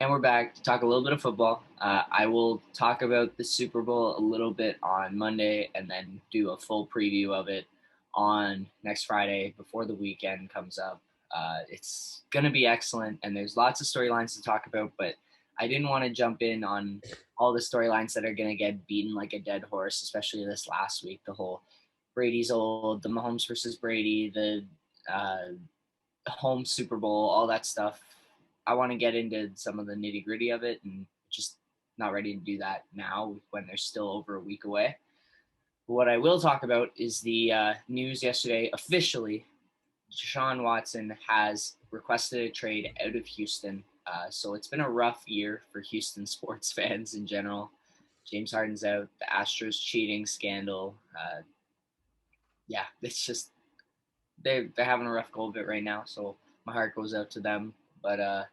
And we're back to talk a little bit of football. I will talk about the Super Bowl a little bit on Monday and then do a full preview of it on next Friday before the weekend comes up. It's going to be excellent, and there's lots of storylines to talk about, but I didn't want to jump in on all the storylines that are going to get beaten like a dead horse, especially this last week. The whole Brady's old, the Mahomes versus Brady, the home Super Bowl, all that stuff. I want to get into some of the nitty gritty of it and just not ready to do that now when there's still over a week away. But what I will talk about is the news yesterday. Officially, Deshaun Watson has requested a trade out of Houston. So it's been a rough year for Houston sports fans in general. James Harden's out, the Astros cheating scandal. It's just they're having a rough go of it right now. So my heart goes out to them. But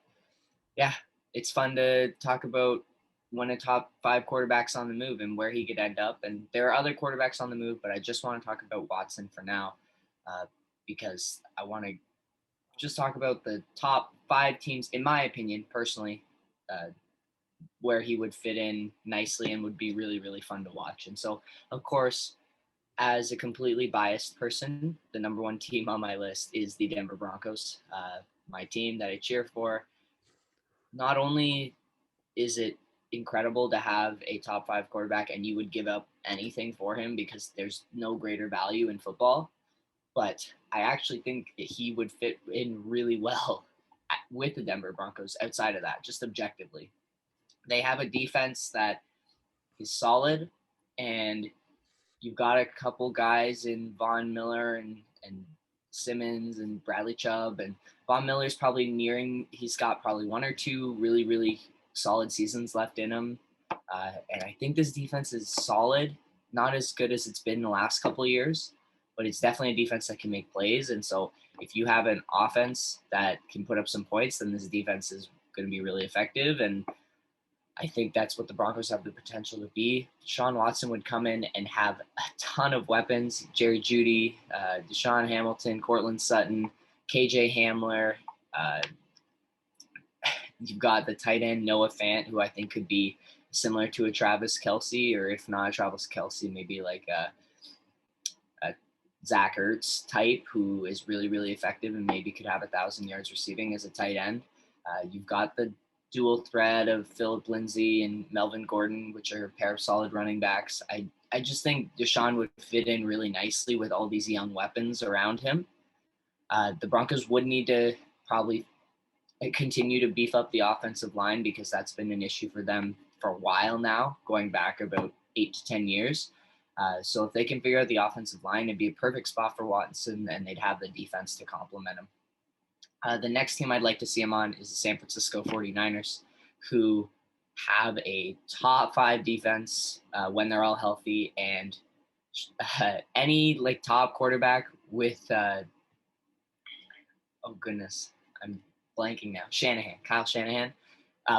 it's fun to talk about one of the top 5 quarterbacks on the move and where he could end up. And there are other quarterbacks on the move, but I just want to talk about Watson for now because I want to just talk about the top 5 teams, in my opinion, personally, where he would fit in nicely and would be really, really fun to watch. And so, of course, as a completely biased person, the number 1 team on my list is the Denver Broncos, my team that I cheer for. Not only is it incredible to have a top 5 quarterback and you would give up anything for him because there's no greater value in football, but I actually think that he would fit in really well with the Denver Broncos outside of that, just objectively. They have a defense that is solid, and you've got a couple guys in Von Miller and Simmons and Bradley Chubb, and Von Miller's probably he's got probably 1 or 2 really, really solid seasons left in him. And I think this defense is solid, not as good as it's been the last couple of years, but it's definitely a defense that can make plays. And so if you have an offense that can put up some points, then this defense is going to be really effective. And I think that's what the Broncos have the potential to be. Deshaun Watson would come in and have a ton of weapons. Jerry Jeudy, Deshaun Hamilton, Cortland Sutton, KJ Hamler. You've got the tight end Noah Fant, who I think could be similar to a Travis Kelce, or if not a Travis Kelce, maybe like a Zach Ertz type, who is really, really effective and maybe could have 1,000 yards receiving as a tight end. You've got the dual threat of Phillip Lindsay and Melvin Gordon, which are a pair of solid running backs. I just think Deshaun would fit in really nicely with all these young weapons around him. The Broncos would need to probably continue to beef up the offensive line because that's been an issue for them for a while now, going back about 8 to 10 years. So if they can figure out the offensive line, it'd be a perfect spot for Watson, and they'd have the defense to complement him. The next team I'd like to see him on is the San Francisco 49ers, who have a top 5 defense when they're all healthy, and any like top quarterback with I'm blanking now. Kyle Shanahan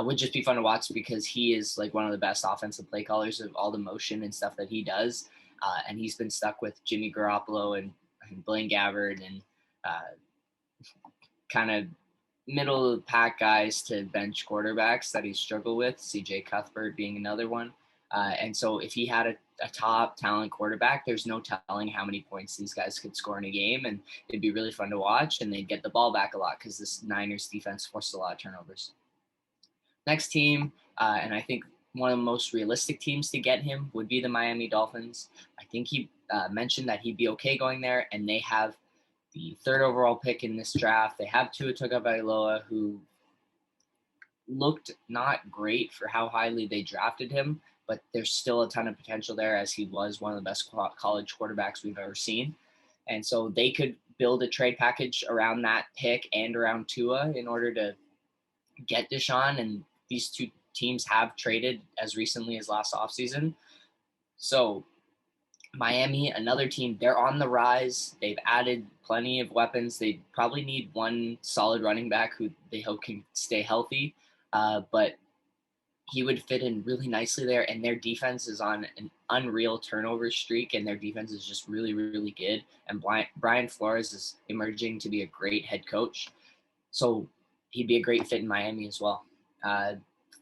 would just be fun to watch because he is like one of the best offensive play callers of all the motion and stuff that he does. And he's been stuck with Jimmy Garoppolo and Blaine Gabbert and kind of middle of the pack guys to bench quarterbacks that he's struggled with, CJ Cuthbert being another one. And so if he had a top talent quarterback, there's no telling how many points these guys could score in a game, and it'd be really fun to watch, and they'd get the ball back a lot because this Niners defense forced a lot of turnovers. Next team, and I think one of the most realistic teams to get him would be the Miami Dolphins. I think he mentioned that he'd be okay going there, and they have the 3rd overall pick in this draft. They have Tua Tagovailoa, who looked not great for how highly they drafted him, but there's still a ton of potential there as he was one of the best college quarterbacks we've ever seen. And so they could build a trade package around that pick and around Tua in order to get Deshaun, and these 2 teams have traded as recently as last offseason. So Miami, another team, they're on the rise. They've added plenty of weapons. They probably need one solid running back who they hope can stay healthy. But he would fit in really nicely there. And their defense is on an unreal turnover streak, and their defense is just really, really good. And Brian Flores is emerging to be a great head coach. So he'd be a great fit in Miami as well.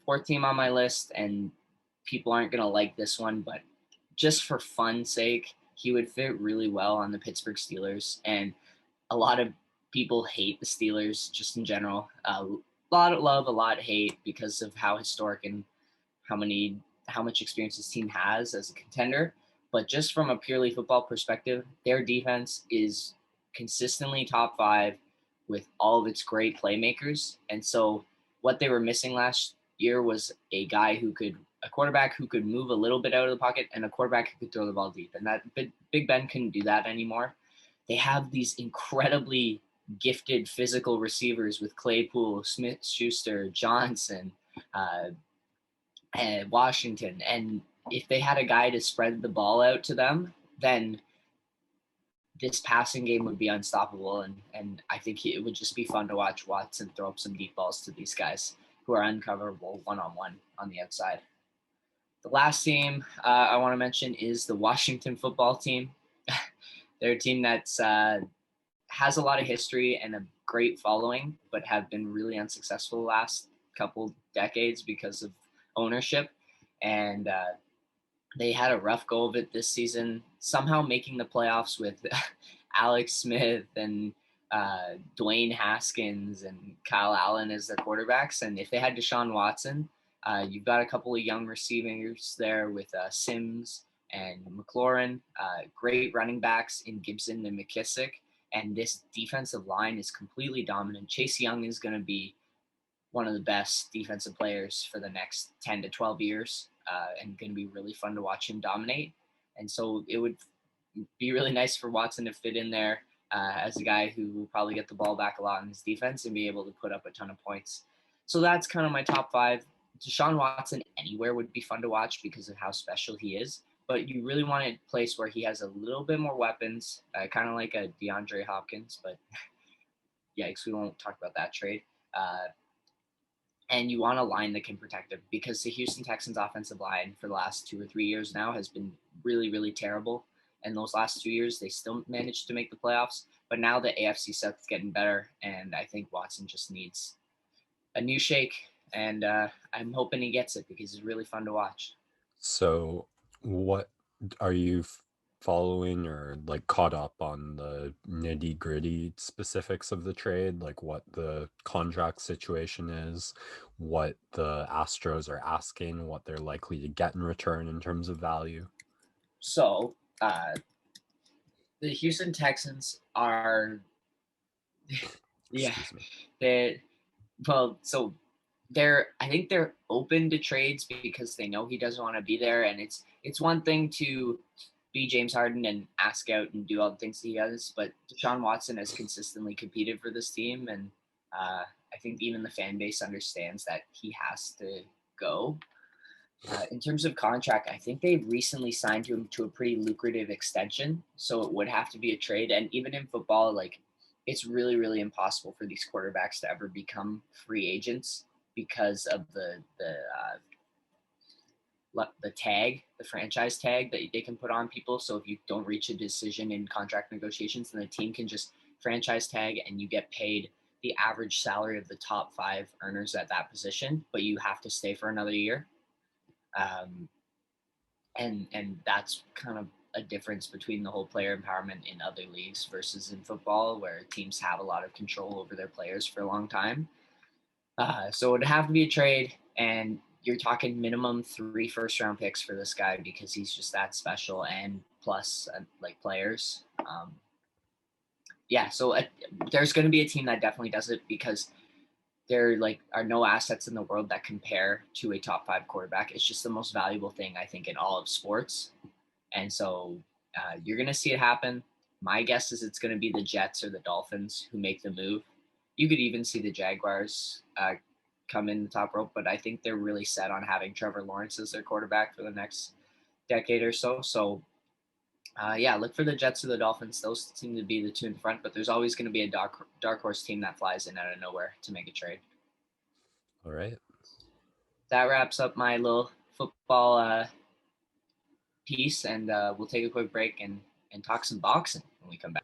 Fourth team on my list, and people aren't going to like this one, but just for fun's sake, he would fit really well on the Pittsburgh Steelers. And a lot of people hate the Steelers just in general. A lot of love, a lot of hate because of how historic and how much experience this team has as a contender. But just from a purely football perspective, their defense is consistently top five with all of its great playmakers. And so what they were missing last year was a quarterback who could move a little bit out of the pocket and a quarterback who could throw the ball deep. And that Big Ben couldn't do that anymore. They have these incredibly gifted physical receivers with Claypool, Smith-Schuster, Johnson, and Washington. And if they had a guy to spread the ball out to them, then this passing game would be unstoppable. And I think it would just be fun to watch Watson throw up some deep balls to these guys who are uncoverable one-on-one on the outside. The last team I want to mention is the Washington football team. They're a team that's has a lot of history and a great following, but have been really unsuccessful the last couple decades because of ownership. And they had a rough go of it this season, somehow making the playoffs with Alex Smith and Dwayne Haskins and Kyle Allen as their quarterbacks. And if they had Deshaun Watson, you've got a couple of young receivers there with Sims and McLaurin, great running backs in Gibson and McKissick. And this defensive line is completely dominant. Chase Young is going to be one of the best defensive players for the next 10 to 12 years and going to be really fun to watch him dominate. And so it would be really nice for Watson to fit in there as a guy who will probably get the ball back a lot in his defense and be able to put up a ton of points. So that's kind of my top five. Deshaun Watson anywhere would be fun to watch because of how special he is. But you really want a place where he has a little bit more weapons, kind of like a DeAndre Hopkins. But yikes, we won't talk about that trade. And you want a line that can protect him because the Houston Texans offensive line for the last 2 or 3 years now has been really, really terrible. And those last 2 years, they still managed to make the playoffs. But now the AFC South is getting better, and I think Watson just needs a new shake. And I'm hoping he gets it because it's really fun to watch. So, what are you following or like caught up on the nitty gritty specifics of the trade? Like what the contract situation is, what the Astros are asking, what they're likely to get in return in terms of value? So, the Houston Texans are, yeah, Excuse me. I think they're open to trades because they know he doesn't want to be there. And it's one thing to be James Harden and ask out and do all the things he does, but Deshaun Watson has consistently competed for this team. And I think even the fan base understands that he has to go. In terms of contract, I think they recently signed him to a pretty lucrative extension, so it would have to be a trade. And even in football, like it's really, really impossible for these quarterbacks to ever become free agents because of the tag, the franchise tag that they can put on people. So if you don't reach a decision in contract negotiations, then the team can just franchise tag and you get paid the average salary of the top 5 earners at that position, but you have to stay for another year. And that's kind of a difference between the whole player empowerment in other leagues versus in football, where teams have a lot of control over their players for a long time. So it would have to be a trade, and you're talking minimum 3 first-round picks for this guy because he's just that special, and plus like players. So there's going to be a team that definitely does it because there are no assets in the world that compare to a top 5 quarterback. It's just the most valuable thing I think in all of sports. And so you're going to see it happen. My guess is it's going to be the Jets or the Dolphins who make the move. You could even see the Jaguars come in the top rope, but I think they're really set on having Trevor Lawrence as their quarterback for the next decade or so. So look for the Jets or the Dolphins. Those seem to be the 2 in front, but there's always going to be a dark horse team that flies in out of nowhere to make a trade. All right. That wraps up my little football piece, and we'll take a quick break and talk some boxing when we come back.